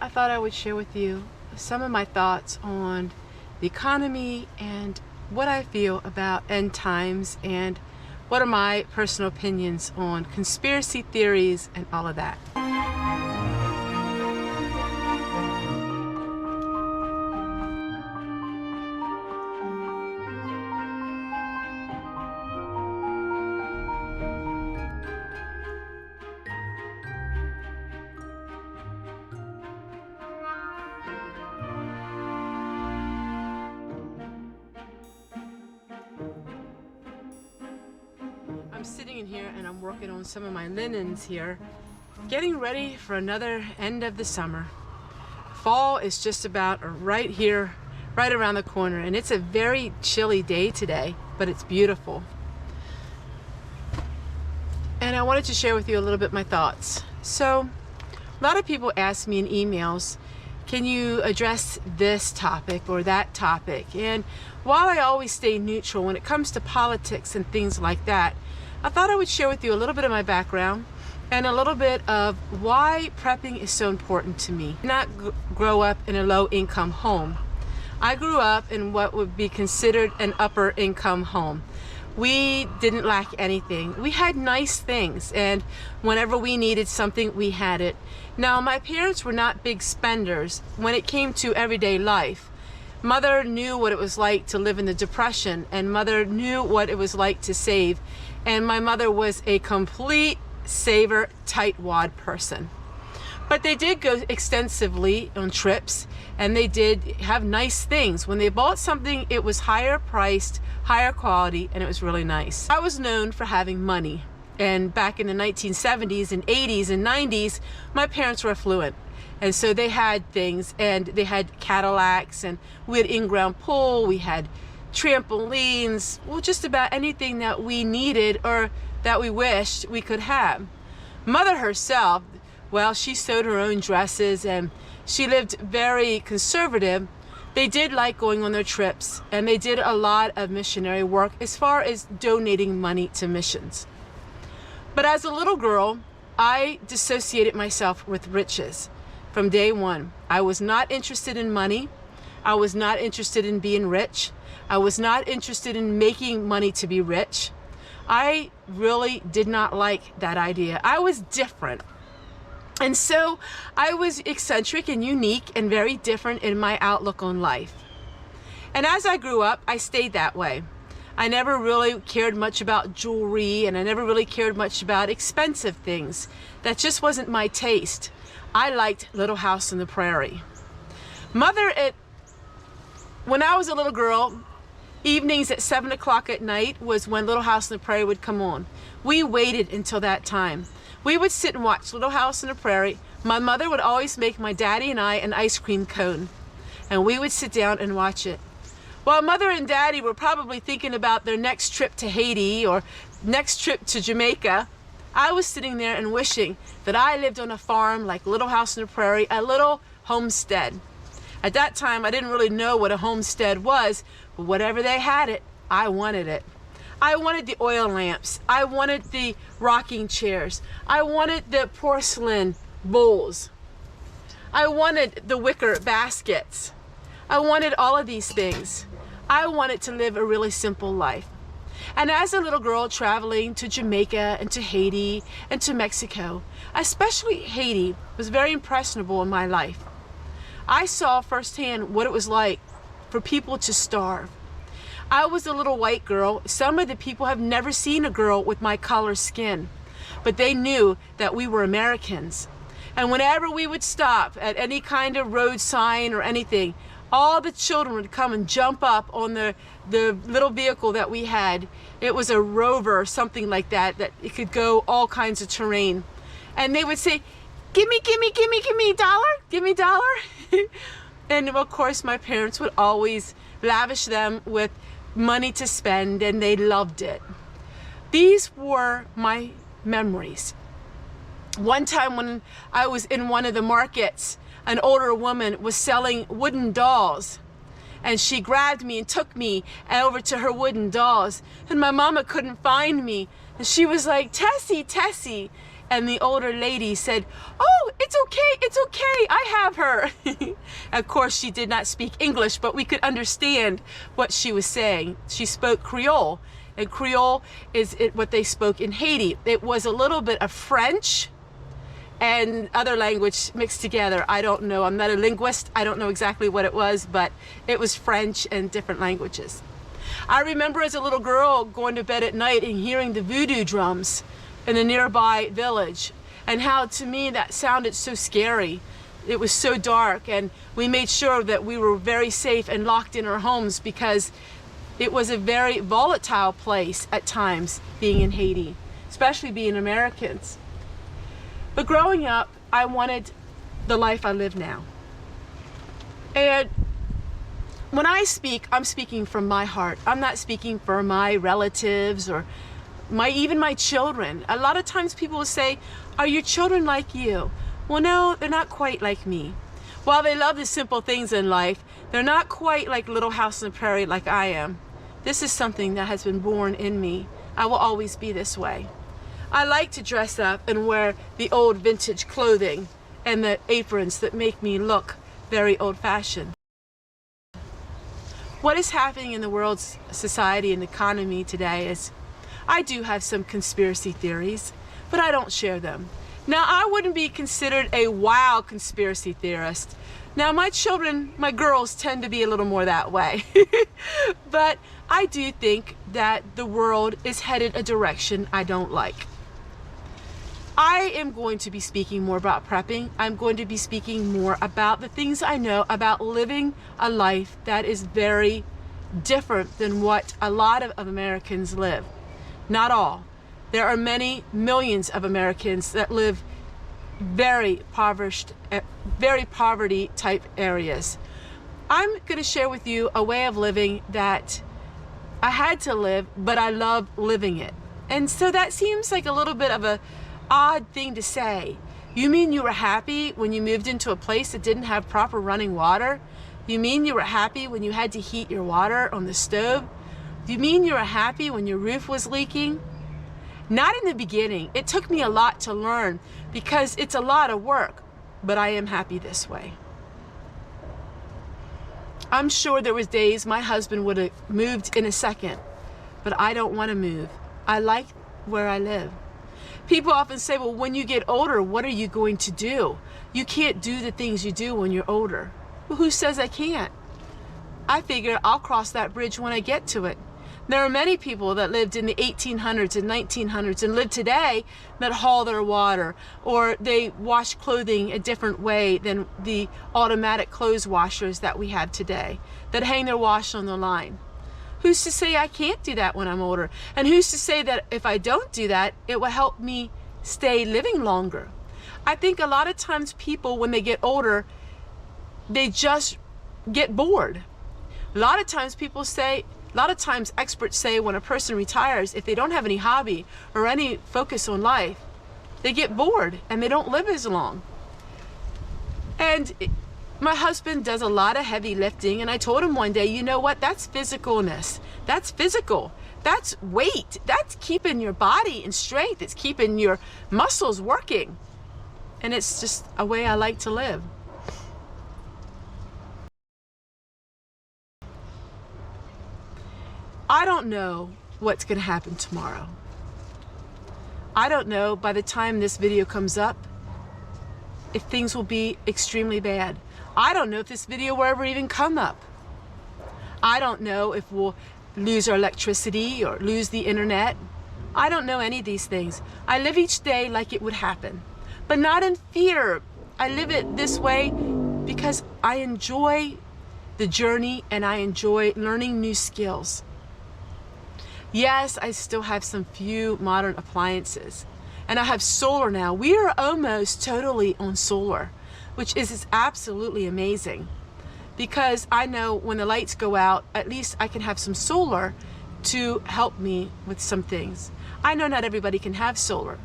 I thought I would share with you some of my thoughts on the economy and what I feel about end times and what are my personal opinions on conspiracy theories and all of that. I'm sitting in here and I'm working on some of my linens here, getting ready for another end of the summer. Fall is just about right here, right around the corner, and it's a very chilly day today, but it's beautiful. And I wanted to share with you a little bit my thoughts. So, a lot of people ask me in emails, can you address this topic or that topic? And while I always stay neutral when it comes to politics and things like that, I thought I would share with you a little bit of my background and a little bit of why prepping is so important to me. I did not grow up in a low-income home. I grew up in what would be considered an upper-income home. We didn't lack anything. We had nice things, and whenever we needed something, we had it. Now, my parents were not big spenders when it came to everyday life. Mother knew what it was like to live in the Depression, and mother knew what it was like to save. And my mother was a complete saver, tightwad person. But they did go extensively on trips, and they did have nice things. When they bought something, it was higher priced, higher quality, and it was really nice. I was known for having money. And back in the 1970s and 80s and 90s, my parents were affluent. And so they had things, and they had Cadillacs, and we had in-ground pool, we had trampolines, well, just about anything that we needed or that we wished we could have. Mother herself, well, she sewed her own dresses and she lived very conservative. They did like going on their trips, and they did a lot of missionary work as far as donating money to missions. But as a little girl, I dissociated myself with riches from day one. I was not interested in money. I was not interested in being rich. I was not interested in making money to be rich. I really did not like that idea. I was different. And so I was eccentric and unique and very different in my outlook on life. And as I grew up, I stayed that way. I never really cared much about jewelry, and I never really cared much about expensive things. That just wasn't my taste. I liked Little House on the Prairie. When I was a little girl, evenings at 7 o'clock at night was when Little House on the Prairie would come on. We waited until that time. We would sit and watch Little House on the Prairie. My mother would always make my daddy and I an ice cream cone, and we would sit down and watch it. While mother and daddy were probably thinking about their next trip to Haiti or next trip to Jamaica, I was sitting there and wishing that I lived on a farm like Little House on the Prairie, a little homestead. At that time, I didn't really know what a homestead was, but whatever they had it, I wanted it. I wanted the oil lamps. I wanted the rocking chairs. I wanted the porcelain bowls. I wanted the wicker baskets. I wanted all of these things. I wanted to live a really simple life. And as a little girl traveling to Jamaica and to Haiti and to Mexico, especially Haiti, was very impressionable in my life. I saw firsthand what it was like for people to starve. I was a little white girl. Some of the people have never seen a girl with my color skin, but they knew that we were Americans. And whenever we would stop at any kind of road sign or anything, all the children would come and jump up on the little vehicle that we had. It was a Rover or something like that, that it could go all kinds of terrain. And they would say, gimme, dollar, gimme dollar. And of course, my parents would always lavish them with money to spend, and they loved it. These were my memories. One time when I was in one of the markets, an older woman was selling wooden dolls, and she grabbed me and took me over to her wooden dolls, and my mama couldn't find me, and she was like, Tessie, And the older lady said, "Oh, it's okay, I have her." Of course, she did not speak English, but we could understand what she was saying. She spoke Creole, and Creole is what they spoke in Haiti. It was a little bit of French and other language mixed together. I don't know, I'm not a linguist, I don't know exactly what it was, but it was French and different languages. I remember as a little girl going to bed at night and hearing the voodoo drums in a nearby village, and how to me that sounded so scary. It was so dark, and we made sure that we were very safe and locked in our homes, because it was a very volatile place at times, being in Haiti, especially being Americans. But growing up, I wanted the life I live now. And when I speak, I'm speaking from my heart. I'm not speaking for my relatives or even my children. A lot of times people will say, "Are your children like you?" Well, no, they're not quite like me. While they love the simple things in life, they're not quite like Little House on the Prairie like I am. This is something that has been born in me. I will always be this way. I like to dress up and wear the old vintage clothing and the aprons that make me look very old-fashioned. What is happening in the world's society and economy today is, I do have some conspiracy theories, but I don't share them. Now, I wouldn't be considered a wild conspiracy theorist. Now, my children, my girls, tend to be a little more that way. But I do think that the world is headed a direction I don't like. I am going to be speaking more about prepping. I'm going to be speaking more about the things I know about living a life that is very different than what a lot of Americans live. Not all. There are many millions of Americans that live very impoverished, very poverty type areas. I'm going to share with you a way of living that I had to live, but I love living it. And so that seems like a little bit of a odd thing to say. You mean you were happy when you moved into a place that didn't have proper running water? You mean you were happy when you had to heat your water on the stove? You mean you were happy when your roof was leaking? Not in the beginning. It took me a lot to learn because it's a lot of work, but I am happy this way. I'm sure there was days my husband would have moved in a second, but I don't want to move. I like where I live. People often say, well, when you get older, what are you going to do? You can't do the things you do when you're older. Well, who says I can't? I figure I'll cross that bridge when I get to it. There are many people that lived in the 1800s and 1900s and live today that haul their water, or they wash clothing a different way than the automatic clothes washers that we have today, that hang their wash on the line. Who's to say I can't do that when I'm older? And who's to say that if I don't do that, it will help me stay living longer? I think a lot of times people, when they get older, they just get bored. A lot of times experts say when a person retires, if they don't have any hobby or any focus on life, they get bored and they don't live as long. And my husband does a lot of heavy lifting, and I told him one day, you know what, that's physicalness. That's physical. That's weight. That's keeping your body in strength. It's keeping your muscles working. And it's just a way I like to live. I don't know what's going to happen tomorrow. I don't know by the time this video comes up if things will be extremely bad. I don't know if this video will ever even come up. I don't know if we'll lose our electricity or lose the internet. I don't know any of these things. I live each day like it would happen, but not in fear. I live it this way because I enjoy the journey and I enjoy learning new skills. Yes, I still have some few modern appliances, and I have solar now. We are almost totally on solar, which is absolutely amazing, because I know when the lights go out, at least I can have some solar to help me with some things. I know not everybody can have solar,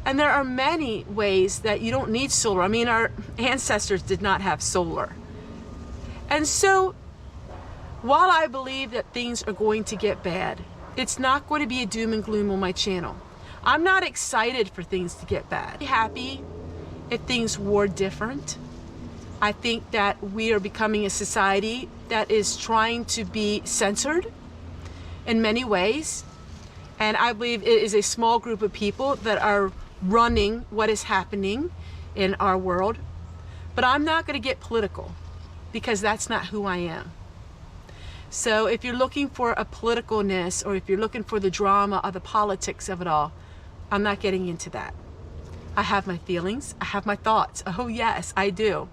and there are many ways that you don't need solar. I mean, our ancestors did not have solar. And so while I believe that things are going to get bad, it's not going to be a doom and gloom on my channel. I'm not excited for things to get bad. I'm happy if things were different. I think that we are becoming a society that is trying to be censored in many ways. And I believe it is a small group of people that are running what is happening in our world. But I'm not going to get political because that's not who I am. So if you're looking for a politicalness, or if you're looking for the drama or the politics of it all, I'm not getting into that. I have my feelings, I have my thoughts. Oh yes, I do.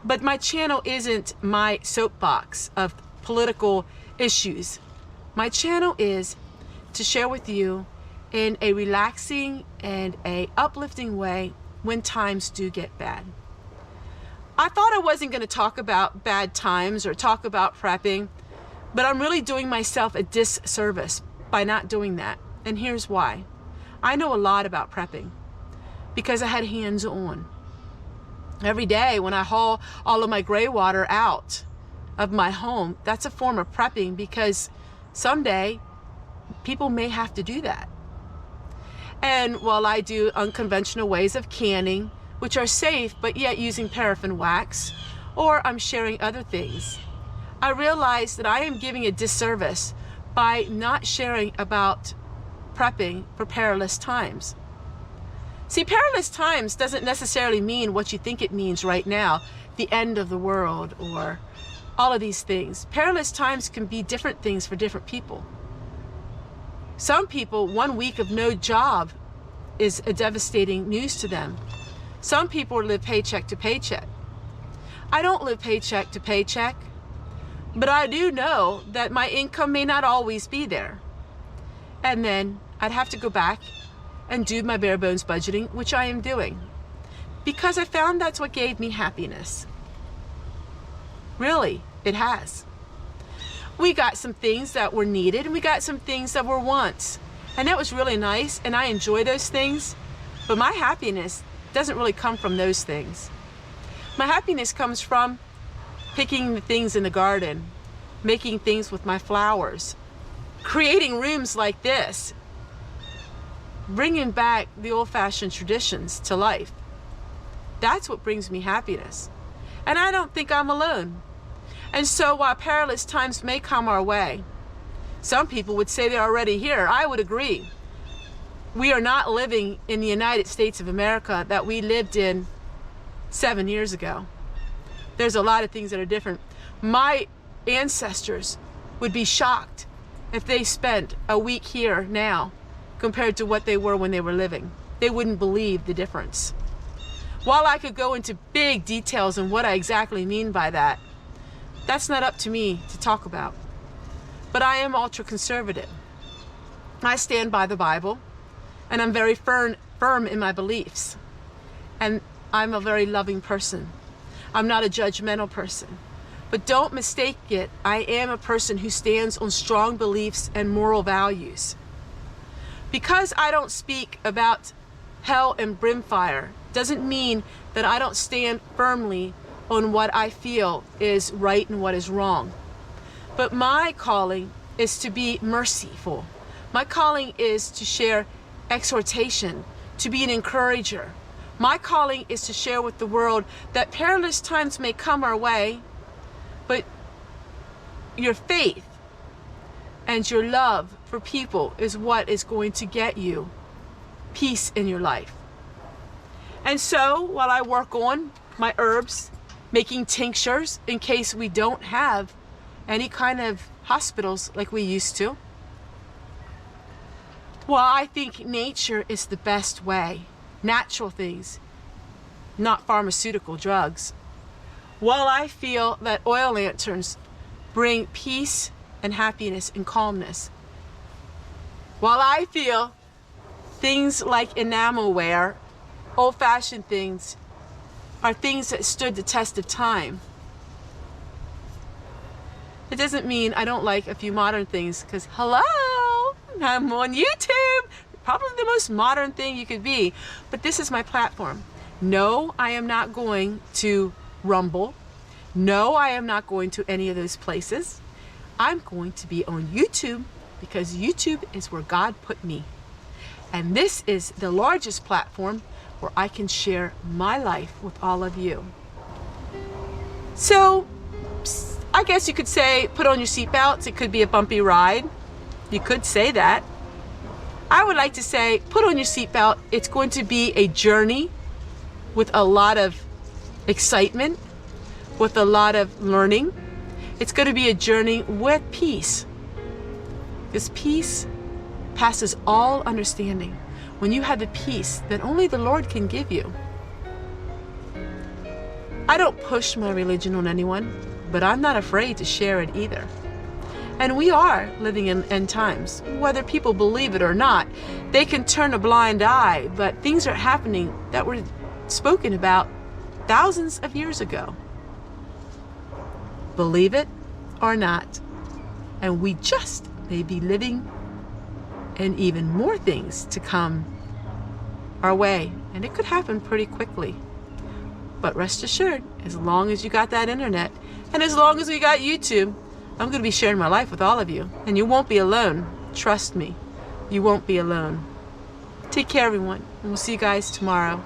But my channel isn't my soapbox of political issues. My channel is to share with you in a relaxing and a uplifting way when times do get bad. I thought I wasn't going to talk about bad times or talk about prepping, but I'm really doing myself a disservice by not doing that. And here's why. I know a lot about prepping because I had hands-on. Every day when I haul all of my gray water out of my home, that's a form of prepping, because someday people may have to do that. And while I do unconventional ways of canning, which are safe but yet using paraffin wax, or I'm sharing other things, I realize that I am giving a disservice by not sharing about prepping for perilous times. See, perilous times doesn't necessarily mean what you think it means right now, the end of the world or all of these things. Perilous times can be different things for different people. Some people, 1 week of no job is a devastating news to them. Some people live paycheck to paycheck. I don't live paycheck to paycheck, but I do know that my income may not always be there. And then I'd have to go back and do my bare bones budgeting, which I am doing, because I found that's what gave me happiness. Really, it has. We got some things that were needed, and we got some things that were wants. And that was really nice, and I enjoy those things, but my happiness doesn't really come from those things. My happiness comes from picking the things in the garden, making things with my flowers, creating rooms like this, bringing back the old-fashioned traditions to life. That's what brings me happiness. And I don't think I'm alone. And so while perilous times may come our way, some people would say they're already here. I would agree. We are not living in the United States of America that we lived in 7 years ago. There's a lot of things that are different. My ancestors would be shocked if they spent a week here now compared to what they were when they were living. They wouldn't believe the difference. While I could go into big details on what I exactly mean by that, that's not up to me to talk about. But I am ultra conservative. I stand by the Bible, and I'm very firm in my beliefs. And I'm a very loving person. I'm not a judgmental person. But don't mistake it, I am a person who stands on strong beliefs and moral values. Because I don't speak about hell and brimfire doesn't mean that I don't stand firmly on what I feel is right and what is wrong. But my calling is to be merciful. My calling is to share exhortation, to be an encourager. My calling is to share with the world that perilous times may come our way, but your faith and your love for people is what is going to get you peace in your life. And so while I work on my herbs, making tinctures in case we don't have any kind of hospitals like we used to, well, I think nature is the best way. Natural things, not pharmaceutical drugs. While I feel that oil lanterns bring peace and happiness and calmness, while I feel things like enamelware, old-fashioned things, are things that stood the test of time, it doesn't mean I don't like a few modern things, because hello, I'm on YouTube. Probably the most modern thing you could be, but this is my platform. No, I am not going to Rumble. No, I am not going to any of those places. I'm going to be on YouTube because YouTube is where God put me. And this is the largest platform where I can share my life with all of you. So I guess you could say, put on your seatbelts. It could be a bumpy ride. You could say that. I would like to say, put on your seatbelt. It's going to be a journey with a lot of excitement, with a lot of learning. It's going to be a journey with peace. This peace passes all understanding. When you have the peace that only the Lord can give you. I don't push my religion on anyone, but I'm not afraid to share it either. And we are living in end times. Whether people believe it or not, they can turn a blind eye, but things are happening that were spoken about thousands of years ago. Believe it or not. And we just may be living in even more things to come our way. And it could happen pretty quickly. But rest assured, as long as you got that internet, and as long as we got YouTube, I'm going to be sharing my life with all of you. And you won't be alone. Trust me, you won't be alone. Take care, everyone, and we'll see you guys tomorrow.